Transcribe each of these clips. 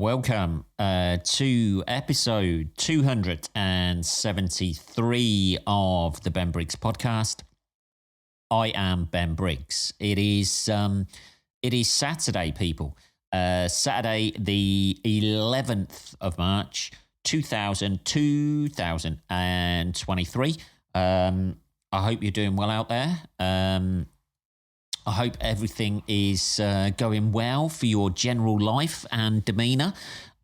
Welcome to episode 273 of the Ben Briggs podcast. I am Ben Briggs. It is Saturday, people. Saturday, the 11th of March, 2023. I hope you're doing well out there. I hope everything is going well for your general life and demeanour.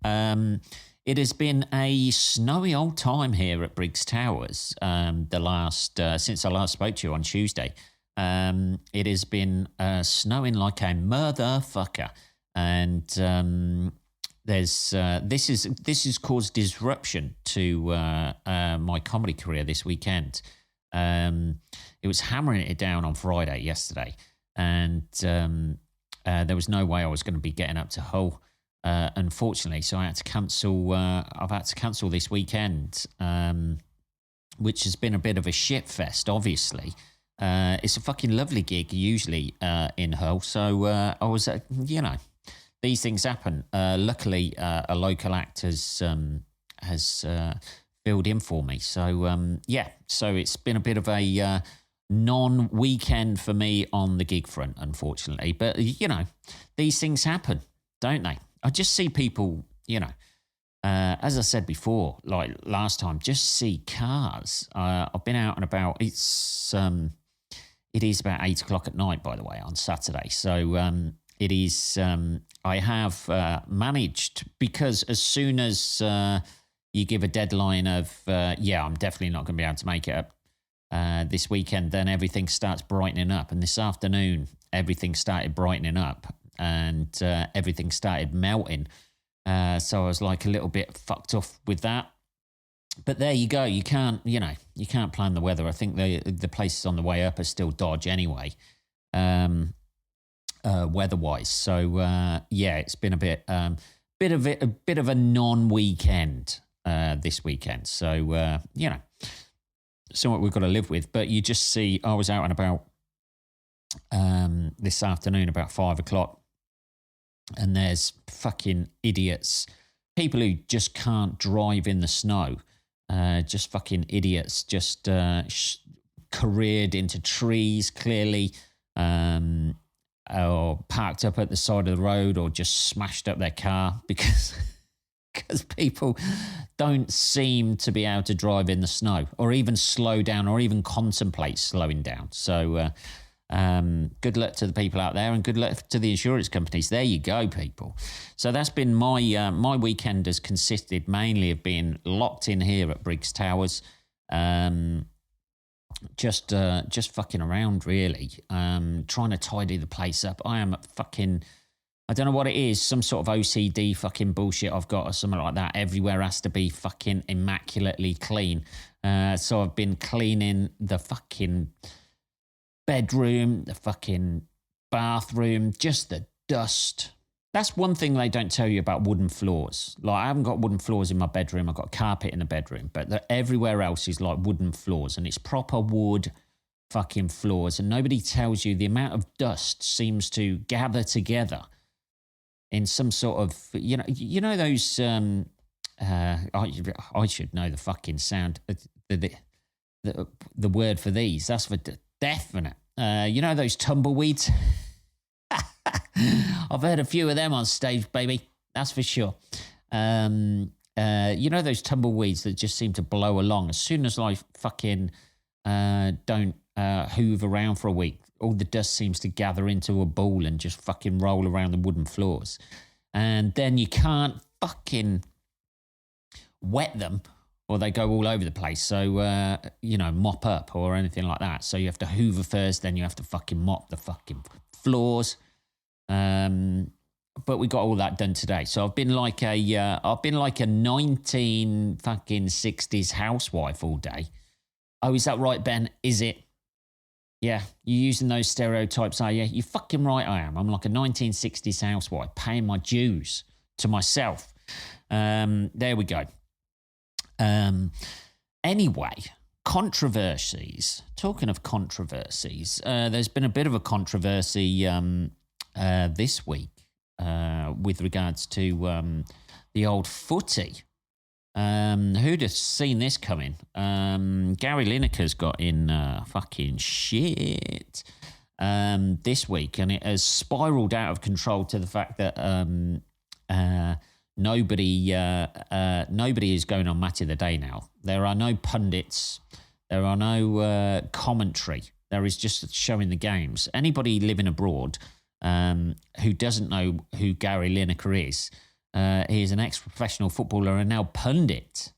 It has been a snowy old time here at Briggs Towers. Since I last spoke to you on Tuesday, it has been snowing like a motherfucker, and this has caused disruption to my comedy career this weekend. It was hammering it down on Friday yesterday. And there was no way I was going to be getting up to Hull, unfortunately. So I had to cancel. I've had to cancel this weekend, which has been a bit of a shit fest. Obviously, it's a fucking lovely gig usually in Hull. So I was, these things happen. Luckily, a local act has filled in for me. So so it's been a bit of a non-weekend for me on the gig front, unfortunately. But, these things happen, don't they? I just see people, as I said before, like last time, just see cars. I've been out and about. It is about 8 o'clock at night, by the way, on Saturday. So it is, I have managed, because as soon as you give a deadline of, I'm definitely not going to be able to make it up this weekend, then everything starts brightening up. And this afternoon, everything started brightening up and everything started melting. So I was like a little bit fucked off with that. But there you go. You can't plan the weather. I think the places on the way up are still dodge anyway, weather-wise. So it's been a bit of a non-weekend this weekend. So somewhat we've got to live with. But you just see, I was out and about this afternoon about 5 o'clock, and there's fucking idiots, people who just can't drive in the snow, just fucking idiots, just careered into trees clearly, or parked up at the side of the road, or just smashed up their car because people don't seem to be able to drive in the snow, or even slow down, or even contemplate slowing down. So good luck to the people out there, and good luck to the insurance companies. There you go, people. So that's been my weekend. Has consisted mainly of being locked in here at Briggs Towers, just fucking around, really, trying to tidy the place up. I don't know what it is, some sort of OCD fucking bullshit I've got or something like that. Everywhere has to be fucking immaculately clean. So I've been cleaning the fucking bedroom, the fucking bathroom, just the dust. That's one thing they don't tell you about wooden floors. Like, I haven't got wooden floors in my bedroom. I've got carpet in the bedroom. But everywhere else is like wooden floors. And it's proper wood fucking floors. And nobody tells you the amount of dust seems to gather together in some sort of, those, I should know the fucking sound, the word for these. That's for definite. Those tumbleweeds? I've heard a few of them on stage, baby. That's for sure. Those tumbleweeds that just seem to blow along. As soon as I fucking don't hoover around for a week, all the dust seems to gather into a ball and just fucking roll around the wooden floors. And then you can't fucking wet them, or they go all over the place. So, mop up or anything like that. So you have to hoover first, then you have to fucking mop the fucking floors. But we got all that done today. So I've been like a 1960s housewife all day. Oh, is that right, Ben? Is it? Yeah, you're using those stereotypes, are you? You're fucking right, I am. I'm like a 1960s housewife, paying my dues to myself. There we go. Anyway, controversies. Talking of controversies, there's been a bit of a controversy this week with regards to the old footy. Who'd have seen this coming? Gary Lineker's got in fucking shit this week, and it has spiraled out of control to the fact that nobody is going on Match of the Day now. There are no pundits. There are no commentary. There is just showing the games. Anybody living abroad who doesn't know who Gary Lineker is, he is an ex-professional footballer and now pundit,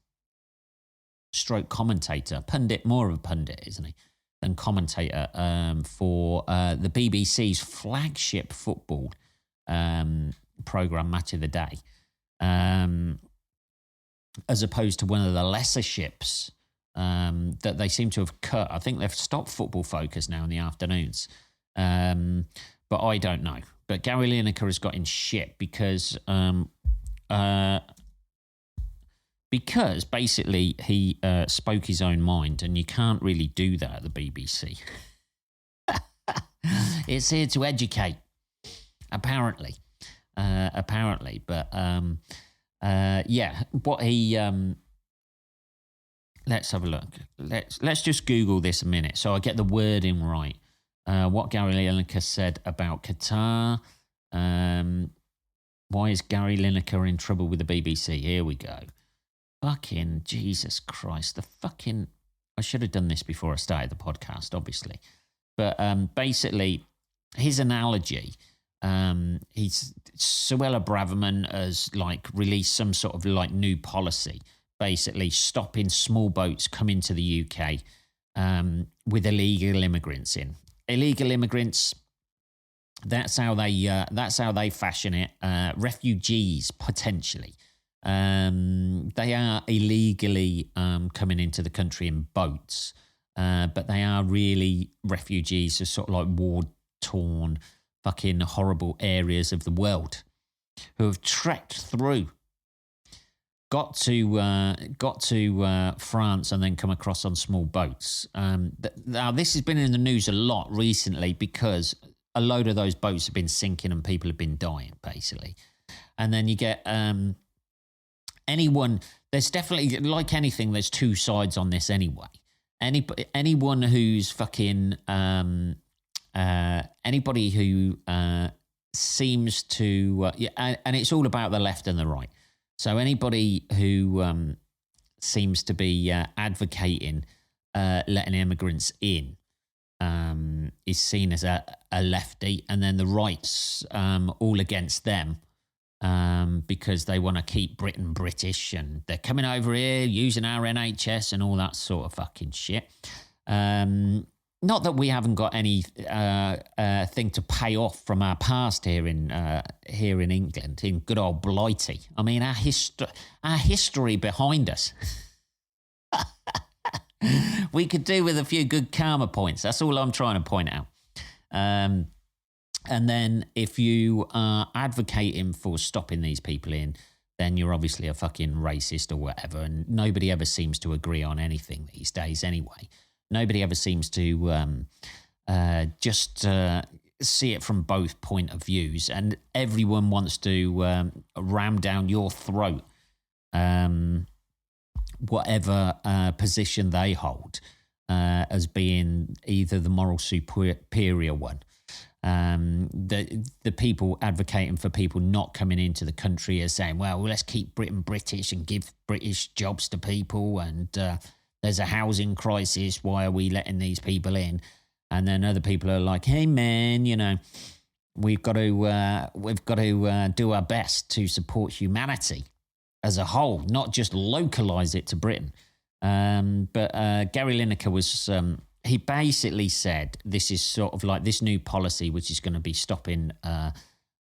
stroke commentator. Pundit, more of a pundit, isn't he, than commentator for the BBC's flagship football programme, Match of the Day, as opposed to one of the lesser ships that they seem to have cut. I think they've stopped Football Focus now in the afternoons. But I don't know. But Gary Lineker has got in shit because basically he spoke his own mind, and you can't really do that at the BBC. It's here to educate, apparently. But yeah, what he let's have a look. Let's just Google this a minute so I get the wording right. What Gary Lineker said about Qatar. Why is Gary Lineker in trouble with the BBC? Here we go. Fucking Jesus Christ. I should have done this before I started the podcast, obviously. But basically, his analogy, Suella Braverman has released some sort of new policy, basically stopping small boats coming to the UK with illegal immigrants in. Illegal immigrants, that's how they fashion it. Refugees, potentially. They are illegally coming into the country in boats, but they are really refugees of sort of war-torn, fucking horrible areas of the world who have trekked through, got to France and then come across on small boats. Now, this has been in the news a lot recently because a load of those boats have been sinking and people have been dying, basically. And then you get anyone. There's definitely, like anything, there's two sides on this anyway. Anyone who's fucking anybody who seems to and it's all about the left and the right. So anybody who seems to be advocating letting immigrants in is seen as a lefty, and then the right's all against them because they want to keep Britain British, and they're coming over here using our NHS and all that sort of fucking shit. Not that we haven't got any thing to pay off from our past here in England, in good old Blighty. I mean, our history behind us. We could do with a few good karma points. That's all I'm trying to point out. And then if you are advocating for stopping these people in, then you're obviously a fucking racist or whatever. And nobody ever seems to agree on anything these days anyway. Nobody ever seems to just see it from both point of views, and everyone wants to ram down your throat whatever position they hold as being either the moral superior one. The people advocating for people not coming into the country are saying, well, let's keep Britain British and give British jobs to people, and there's a housing crisis. Why are we letting these people in? And then other people are like, hey, man, we've got to do our best to support humanity as a whole, not just localise it to Britain. But Gary Lineker was, he basically said this is sort of like this new policy, which is going to be stopping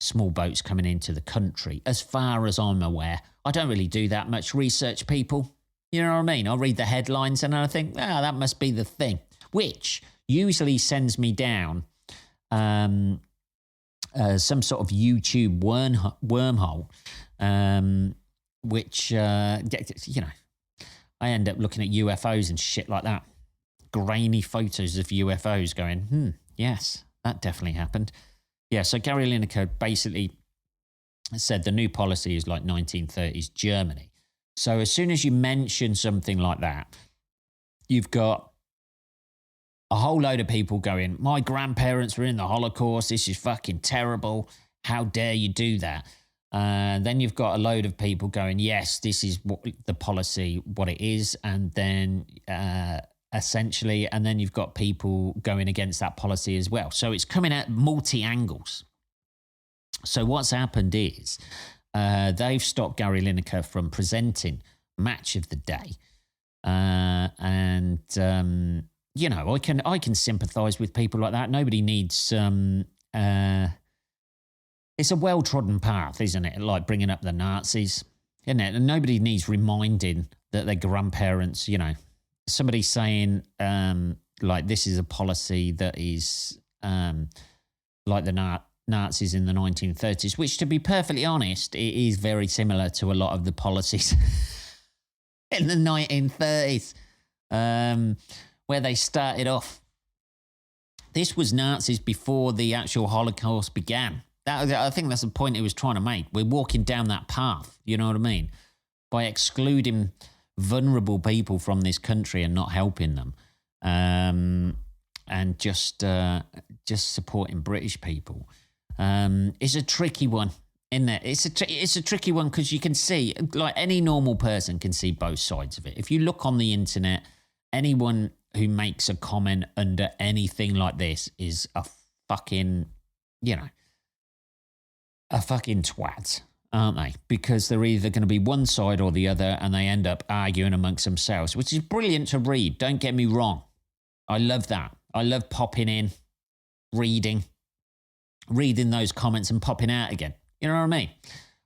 small boats coming into the country. As far as I'm aware, I don't really do that much research, people. You know what I mean? I read the headlines and I think, that must be the thing, which usually sends me down some sort of YouTube wormhole, which, I end up looking at UFOs and shit like that. Grainy photos of UFOs going, yes, that definitely happened. Yeah, so Gary Lineker basically said the new policy is like 1930s Germany. So as soon as you mention something like that, you've got a whole load of people going, my grandparents were in the Holocaust. This is fucking terrible. How dare you do that? Then you've got a load of people going, yes, this is what the policy, what it is. And then essentially, and then you've got people going against that policy as well. So it's coming at multi-angles. So what's happened is they've stopped Gary Lineker from presenting Match of the Day. You know, I can sympathise with people like that. Nobody needs... it's a well-trodden path, isn't it? Like bringing up the Nazis, isn't it? And nobody needs reminding that their grandparents, you know, somebody saying like this is a policy that is like the Nazis in the 1930s, which, to be perfectly honest, it is very similar to a lot of the policies in the 1930s, where they started off. This was Nazis before the actual Holocaust began. I think that's the point he was trying to make. We're walking down that path, you know what I mean? By excluding vulnerable people from this country and not helping them, and just supporting British people. It's a tricky one, isn't it? It's a tricky one because you can see, like any normal person can see both sides of it. If you look on the internet, anyone who makes a comment under anything like this is a fucking, you know, a fucking twat, aren't they? Because they're either going to be one side or the other, and they end up arguing amongst themselves, which is brilliant to read. Don't get me wrong. I love that. I love popping in, reading those comments and popping out again. You know what I mean?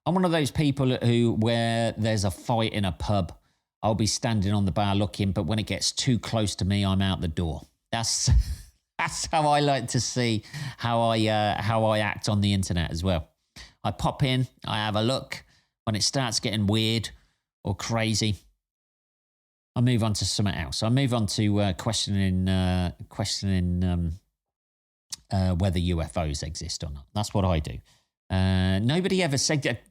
I'm one of those people who, where there's a fight in a pub, I'll be standing on the bar looking, but when it gets too close to me, I'm out the door. That's how I like to see how I act on the internet as well. I pop in, I have a look. When it starts getting weird or crazy, I move on to something else. I move on to questioning whether UFOs exist or not. That's what I do. Nobody ever said that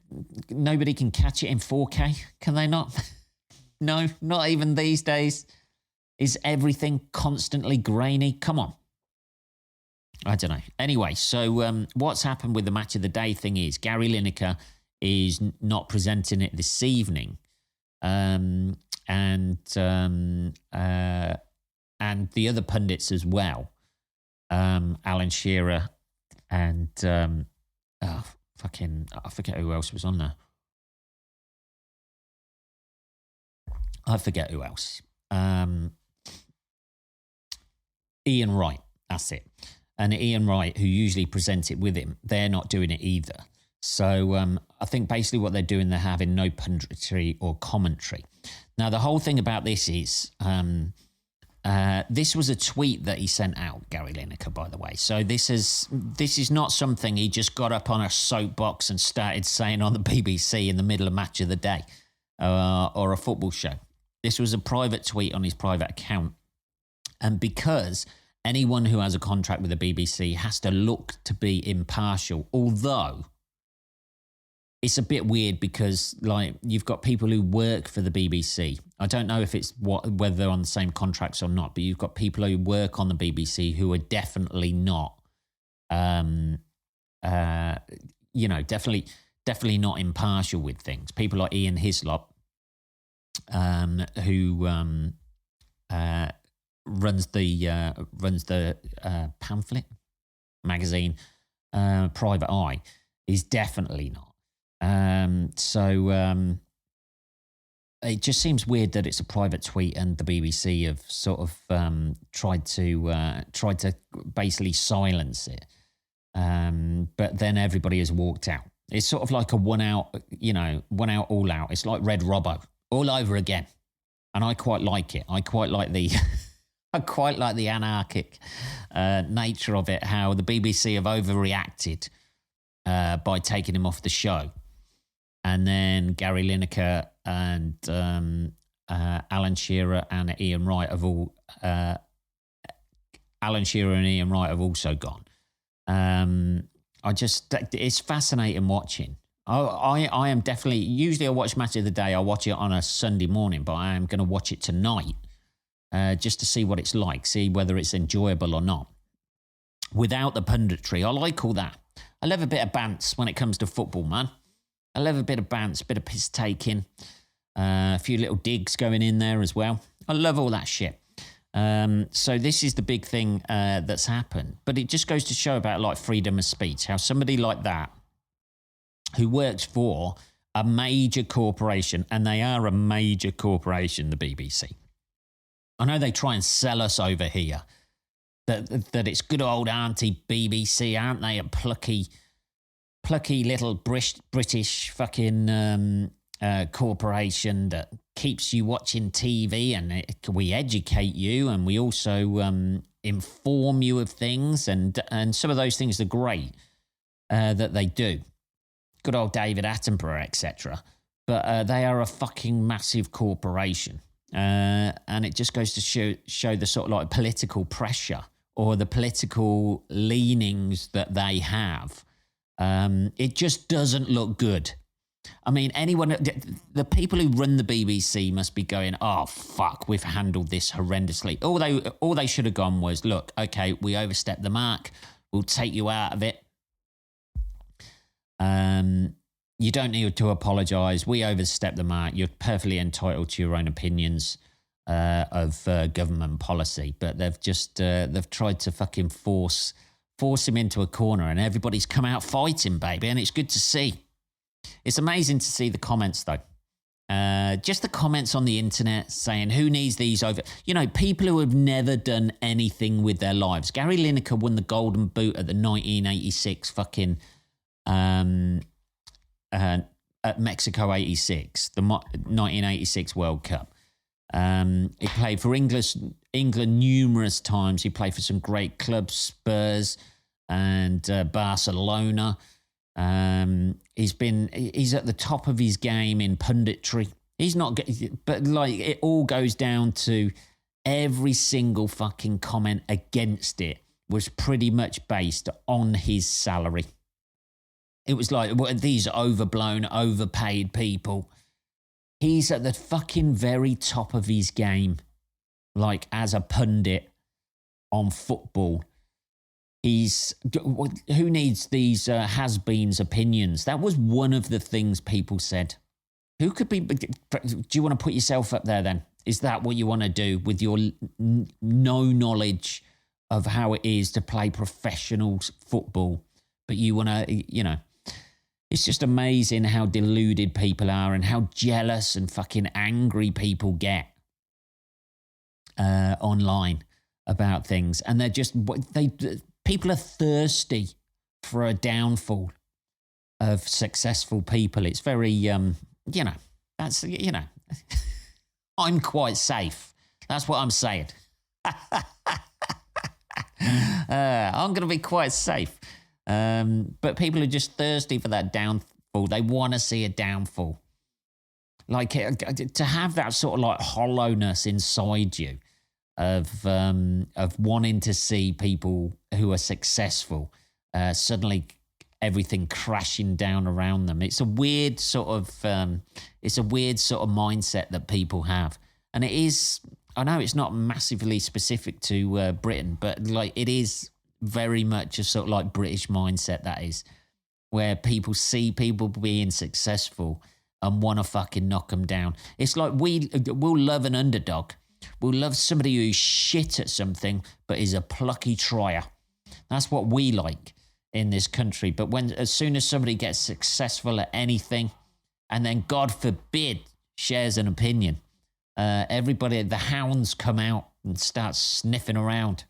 nobody can catch it in 4K. Can they not? No, not even these days. Is everything constantly grainy? Come on. I don't know. Anyway, so what's happened with the Match of the Day thing is Gary Lineker is not presenting it this evening. And the other pundits as well. Alan Shearer and I forget who else was on there. I forget who else. Ian Wright, that's it. And Ian Wright, who usually presents it with him, they're not doing it either. So I think basically what they're doing, they're having no punditry or commentary. Now, the whole thing about this is, this was a tweet that he sent out, Gary Lineker, by the way. So this is not something he just got up on a soapbox and started saying on the BBC in the middle of Match of the Day or a football show. This was a private tweet on his private account. And because anyone who has a contract with the BBC has to look to be impartial, although it's a bit weird because, like, you've got people who work for the BBC. I don't know if it's whether they're on the same contracts or not, but you've got people who work on the BBC who are definitely not, definitely not impartial with things. People like Ian Hislop, who runs the pamphlet magazine, Private Eye, is definitely not. It just seems weird that it's a private tweet and the BBC have sort of tried to basically silence it. But then everybody has walked out. It's sort of like a one out, all out. It's like Red Robbo all over again. And I quite like it. I quite like the anarchic nature of it, how the BBC have overreacted by taking him off the show. And then Gary Lineker and Alan Shearer and Ian Wright have also gone. It's fascinating watching. I am definitely, usually I watch Match of the Day, I watch it on a Sunday morning, but I am going to watch it tonight just to see what it's like, see whether it's enjoyable or not. Without the punditry, I like all that. I love a bit of bants when it comes to football, man. I love a bit of bants, a bit of piss taking, a few little digs going in there as well. I love all that shit. So this is the big thing that's happened. But it just goes to show about like freedom of speech, how somebody like that who works for a major corporation, and they are a major corporation, the BBC. I know they try and sell us over here that it's good old Auntie BBC, aren't they? A plucky little British fucking corporation that keeps you watching TV, and we educate you, and we also inform you of things, and some of those things are great that they do. Good old David Attenborough, etc. But they are a fucking massive corporation, and it just goes to show the sort of like political pressure or the political leanings that they have. It just doesn't look good. I mean, the people who run the BBC must be going, oh, fuck, we've handled this horrendously. All they should have gone was, look, okay, we overstepped the mark. We'll take you out of it. You don't need to apologise. We overstepped the mark. You're perfectly entitled to your own opinions of government policy. But they've tried to fucking force him into a corner, and everybody's come out fighting, baby, and it's good to see. It's amazing to see the comments, though. Just the comments on the internet saying, who needs these over... You know, people who have never done anything with their lives. Gary Lineker won the Golden Boot at the 1986 fucking... at Mexico 86, the 1986 World Cup. He played for England numerous times. He played for some great clubs, Spurs and Barcelona. He's at the top of his game in punditry. He's not, but like it all goes down to every single fucking comment against it was pretty much based on his salary. It was like, what are these overblown, overpaid people? He's at the fucking very top of his game, like as a pundit on football. Who needs these has-beens opinions? That was one of the things people said. Who could be, do you want to put yourself up there then? Is that what you want to do with your no knowledge of how it is to play professional football? But you want to, you know, it's just amazing how deluded people are and how jealous and fucking angry people get online about things. And they're just, people are thirsty for a downfall of successful people. It's very, you know, that's, you know, I'm quite safe. That's what I'm saying. I'm going to be quite safe. But people are just thirsty for that downfall. They want to see a downfall. Like to have that sort of like hollowness inside you of wanting to see people who are successful suddenly everything crashing down around them. It's a weird sort of mindset that people have, and it is. I know it's not massively specific to Britain, but like it is very much a sort of like British mindset, that is, where people see people being successful and want to fucking knock them down. It's like we'll love an underdog. We'll love somebody who's shit at something but is a plucky trier. That's what we like in this country. But as soon as somebody gets successful at anything, and then God forbid shares an opinion, everybody, the hounds come out and start sniffing around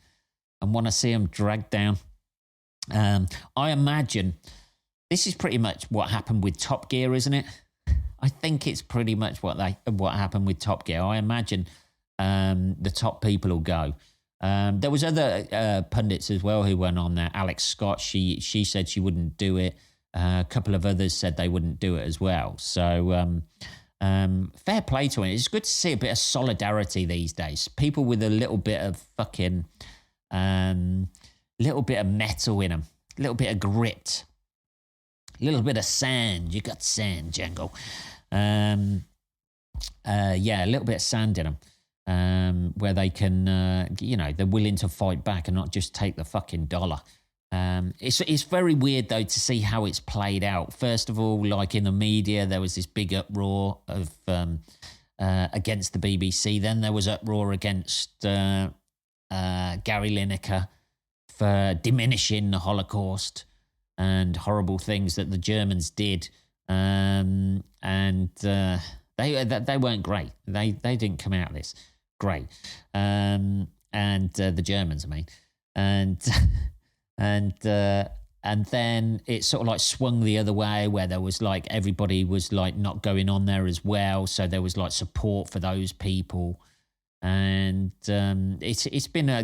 and want to see them dragged down. I imagine this is pretty much what happened with Top Gear, isn't it? I think it's pretty much what happened with Top Gear. I imagine the top people will go. There was other pundits as well who went on there. Alex Scott, she said she wouldn't do it. A couple of others said they wouldn't do it as well. So fair play to it. It's good to see a bit of solidarity these days. People with a little bit of fucking... little bit of metal in them, a little bit of grit. A little bit of sand. You got sand, Django. A little bit of sand in them, where they can, they're willing to fight back and not just take the fucking dollar. It's very weird though to see how it's played out. First of all, like in the media, there was this big uproar of against the BBC. Then there was uproar against Gary Lineker for diminishing the Holocaust and horrible things that the Germans did, and they weren't great. They didn't come out of this great, and the Germans, I mean, and then it sort of like swung the other way, where there was like everybody was like not going on there as well, so there was like support for those people. And it's been a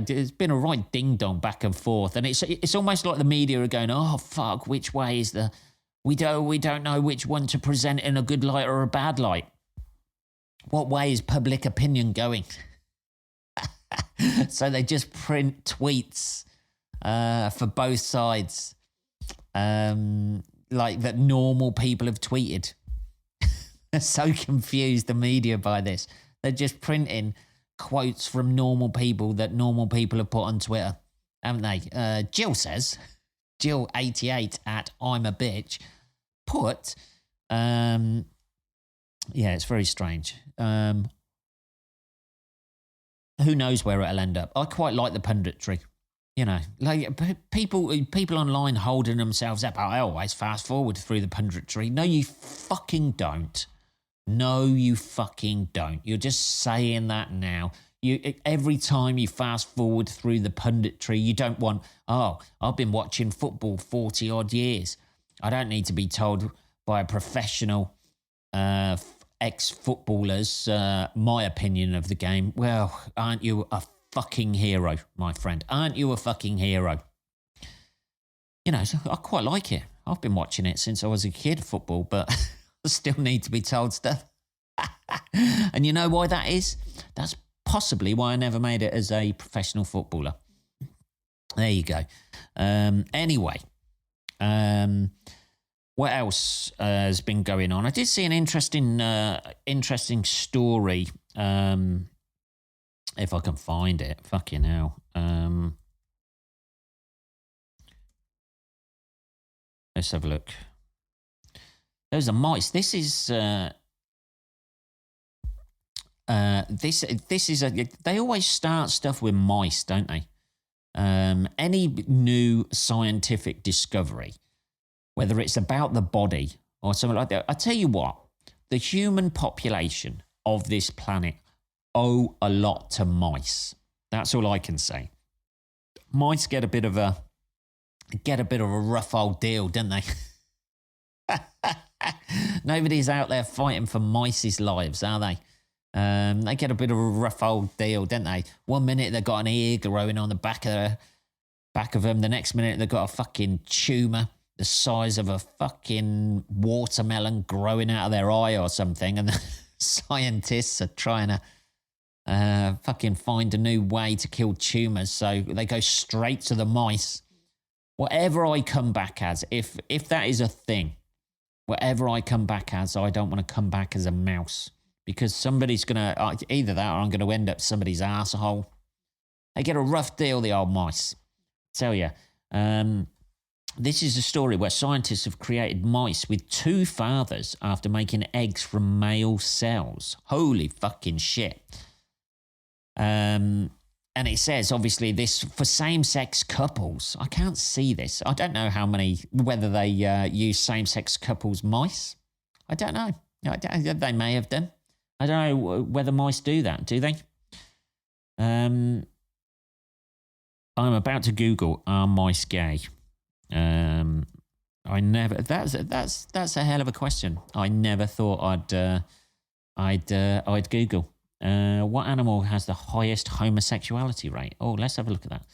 right ding dong back and forth, and it's almost like the media are going, oh fuck, which way is we don't know which one to present in a good light or a bad light. What way is public opinion going? So they just print tweets for both sides, like that normal people have tweeted. They're so confused, the media, by this. They're just printing quotes from normal people that normal people have put on Twitter, haven't they? Jill says, Jill88 at I'm a bitch, put, it's very strange. Who knows where it'll end up? I quite like the punditry. You know, like people online holding themselves up. I always fast forward through the punditry. No, you fucking don't. No, you fucking don't. You're just saying that now. Every time you fast forward through the punditry, you don't want, I've been watching football 40 odd years. I don't need to be told by a professional ex-footballers my opinion of the game. Well, aren't you a fucking hero, my friend? Aren't you a fucking hero? You know, I quite like it. I've been watching it since I was a kid, football, but I still need to be told stuff. And you know why that is? That's possibly why I never made it as a professional footballer. There you go. Anyway, what else has been going on? I did see an interesting story. If I can find it, fucking hell. Let's have a look. Those are mice. This is they always start stuff with mice, don't they? Any new scientific discovery, whether it's about the body or something like that. I tell you what, the human population of this planet owe a lot to mice. That's all I can say. Mice get a bit of a rough old deal, don't they? Nobody's out there fighting for mice's lives, are they? They get a bit of a rough old deal, don't they? 1 minute they've got an ear growing on the back of them. The next minute they've got a fucking tumour the size of a fucking watermelon growing out of their eye or something. And the scientists are trying to fucking find a new way to kill tumours. So they go straight to the mice. Whatever I come back as, if that is a thing, whatever I come back as, I don't want to come back as a mouse. Because somebody's going to, either that or I'm going to end up somebody's arsehole. They get a rough deal, the old mice. I tell you. This is a story where scientists have created mice with two fathers after making eggs from male cells. Holy fucking shit. And it says, obviously, this for same-sex couples. I can't see this. I don't know whether they use same-sex couples mice. I don't know. They may have done. I don't know whether mice do that. Do they? I'm about to Google, are mice gay? I never. That's a hell of a question. I never thought I'd Google. What animal has the highest homosexuality rate? Oh, let's have a look at that.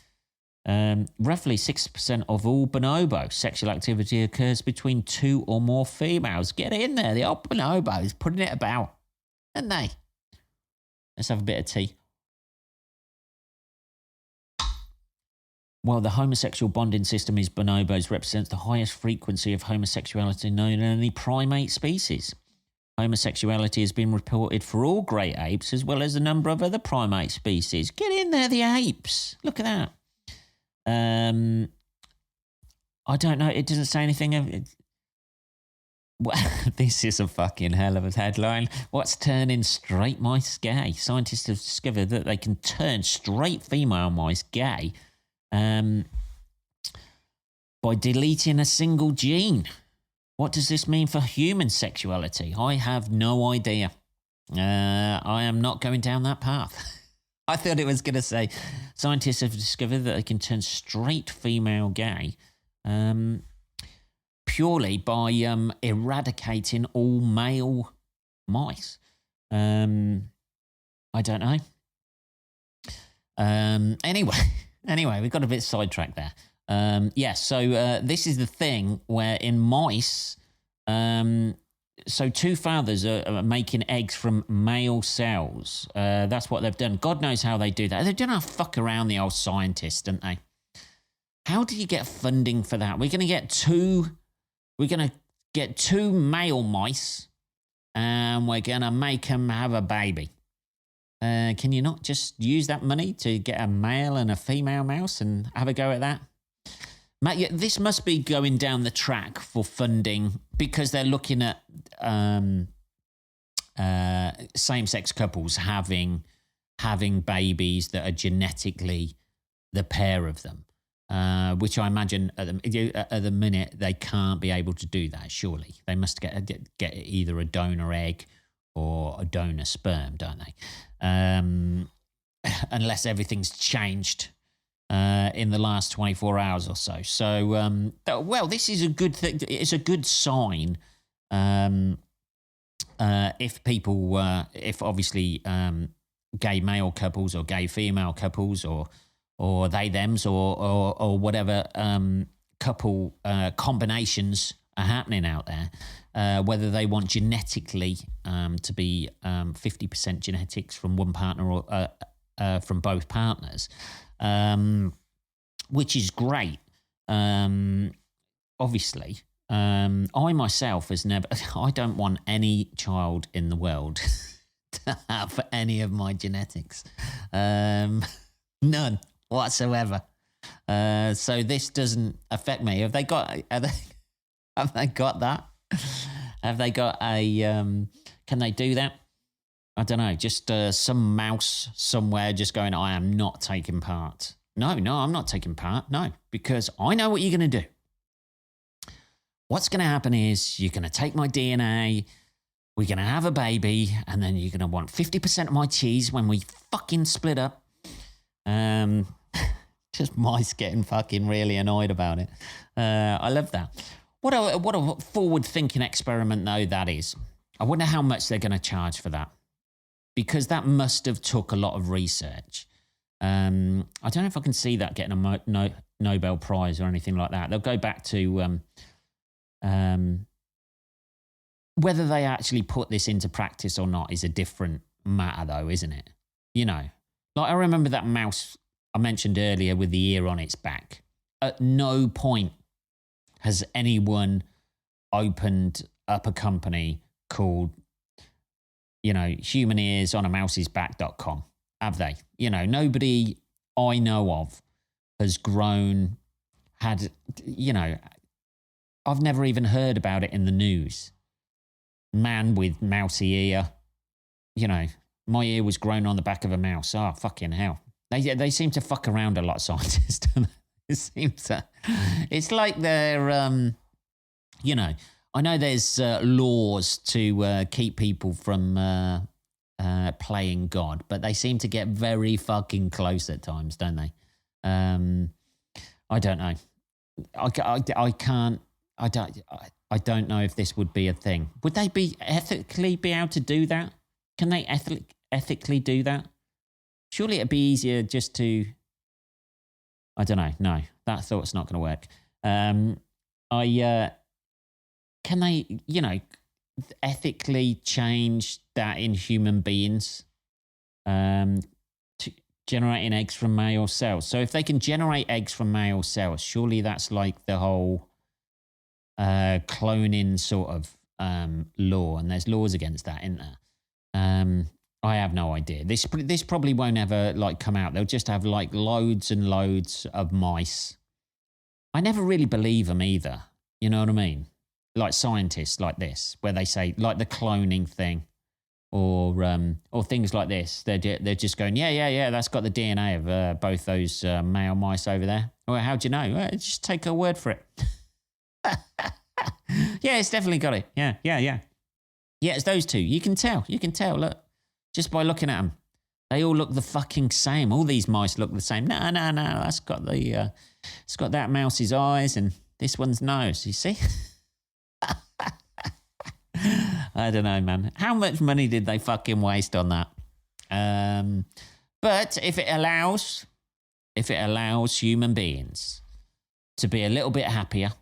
Roughly 6% of all bonobo sexual activity occurs between two or more females. Get in there, the old bonobos putting it about, aren't they? Let's have a bit of tea. While the homosexual bonding system is bonobos, represents the highest frequency of homosexuality known in any primate species. Homosexuality has been reported for all great apes as well as a number of other primate species. Get in there, the apes. Look at that. I don't know. It doesn't say anything of it. Well, this is a fucking hell of a headline. What's turning straight mice gay? Scientists have discovered that they can turn straight female mice gay by deleting a single gene. What does this mean for human sexuality? I have no idea. I am not going down that path. I thought it was going to say scientists have discovered that they can turn straight female gay purely by eradicating all male mice. I don't know. Anyway, we've got a bit sidetracked there. So this is the thing where in mice, so two fathers are making eggs from male cells. That's what they've done. God knows how they do that. They've done a fuck around the old scientists, didn't they? How do you get funding for that? We're going to get two male mice and we're going to make them have a baby. Can you not just use that money to get a male and a female mouse and have a go at that? This must be going down the track for funding because they're looking at same-sex couples having babies that are genetically the pair of them, which I imagine at the minute they can't be able to do that. Surely they must get either a donor egg or a donor sperm, don't they? Unless everything's changed in the last 24 hours or so. So, this is a good thing. It's a good sign. If obviously gay male couples or gay female couples or they thems or whatever couple combinations are happening out there, whether they want genetically to be 50% genetics from one partner or from both partners. Which is great. Obviously, I myself I don't want any child in the world to have any of my genetics. None whatsoever. So this doesn't affect me. Have they got that? Have they got a, can they do that? I don't know, just some mouse somewhere just going, I am not taking part. No, I'm not taking part. No, because I know what you're going to do. What's going to happen is you're going to take my DNA, we're going to have a baby, and then you're going to want 50% of my cheese when we fucking split up. Just mice getting fucking really annoyed about it. I love that. What a forward-thinking experiment, though, that is. I wonder how much they're going to charge for that. Because that must have took a lot of research. I don't know if I can see that getting a Nobel Prize or anything like that. They'll go back to whether they actually put this into practice or not is a different matter, though, isn't it? You know, like I remember that mouse I mentioned earlier with the ear on its back. At no point has anyone opened up a company called, humanearsonamousesback.com, have they? Nobody I know of has I've never even heard about it in the news. Man with mousy ear, my ear was grown on the back of a mouse. Oh, fucking hell. They seem to fuck around a lot, scientists. It's like they're, I know there's laws to keep people from playing God, but they seem to get very fucking close at times, don't they? I don't know. I don't know if this would be a thing. Would they ethically be able to do that? Can they ethically do that? Surely it'd be easier just to, I don't know. No, that thought's not going to work. Can they, ethically change that in human beings to generating eggs from male cells. So if they can generate eggs from male cells, surely that's like the whole cloning sort of law, and there's laws against that, isn't there? I have no idea. This probably won't ever like come out. They'll just have like loads and loads of mice. I never really believe them either. You know what I mean? Like scientists like this, where they say like the cloning thing, or things like this. They're just going, yeah. That's got the DNA of both those male mice over there. Well, how'd you know? Well, just take her word for it. Yeah, it's definitely got it. Yeah. Yeah, it's those two. You can tell. Look, just by looking at them, they all look the fucking same. All these mice look the same. No. That's got it's got that mouse's eyes and this one's nose. You see? I don't know, man. How much money did they fucking waste on that? But if it allows human beings to be a little bit happier,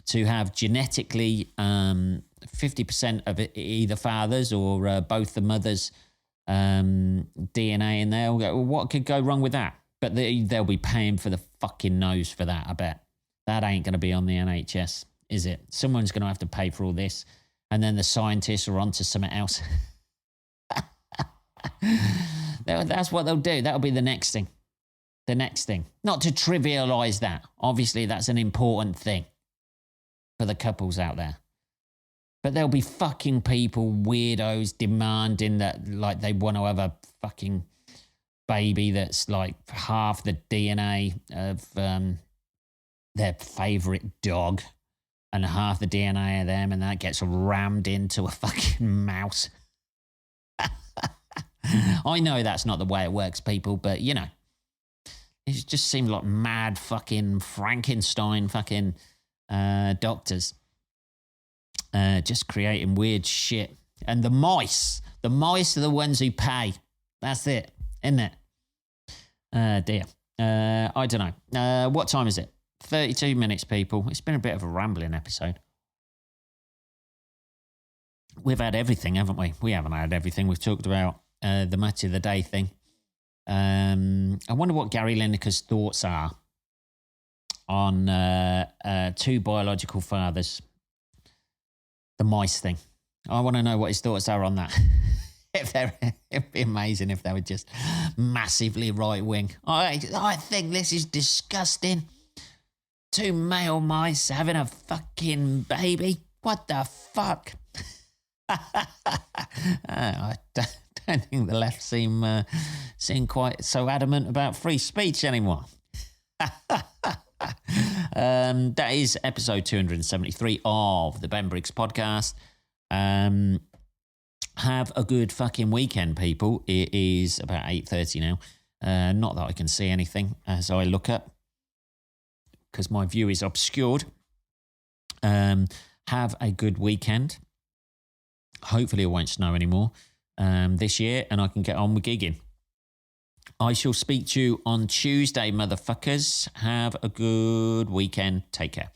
to have genetically 50% of either fathers or both the mothers' DNA in there, what could go wrong with that? But they'll be paying for the fucking nose for that, I bet. That ain't going to be on the NHS, is it? Someone's going to have to pay for all this. And then the scientists are on to something else. That's what they'll do. That'll be the next thing. Not to trivialise that. Obviously, that's an important thing for the couples out there. But there'll be fucking people, weirdos, demanding that, like, they want to have a fucking baby that's like half the DNA of their favourite dog and half the DNA of them, and that gets rammed into a fucking mouse. I know that's not the way it works, people, but, you know, it just seemed like mad fucking Frankenstein fucking doctors just creating weird shit. And the mice are the ones who pay. That's it, isn't it? Dear. I don't know. What time is it? 32 minutes, people. It's been a bit of a rambling episode. We've had everything, haven't we? We haven't had everything. We've talked about the match of the day thing. I wonder what Gary Lineker's thoughts are on two biological fathers, the mice thing. I want to know what his thoughts are on that. It'd be amazing if they were just massively right-wing. I think this is disgusting. Two male mice having a fucking baby. What the fuck? I don't think the left seem quite so adamant about free speech anymore. That is episode 273 of the Ben Briggs podcast. Have a good fucking weekend, people. It is about 8:30 now. Not that I can see anything as I look up, because my view is obscured. Have a good weekend. Hopefully it won't snow anymore this year, and I can get on with gigging. I shall speak to you on Tuesday, motherfuckers. Have a good weekend. Take care.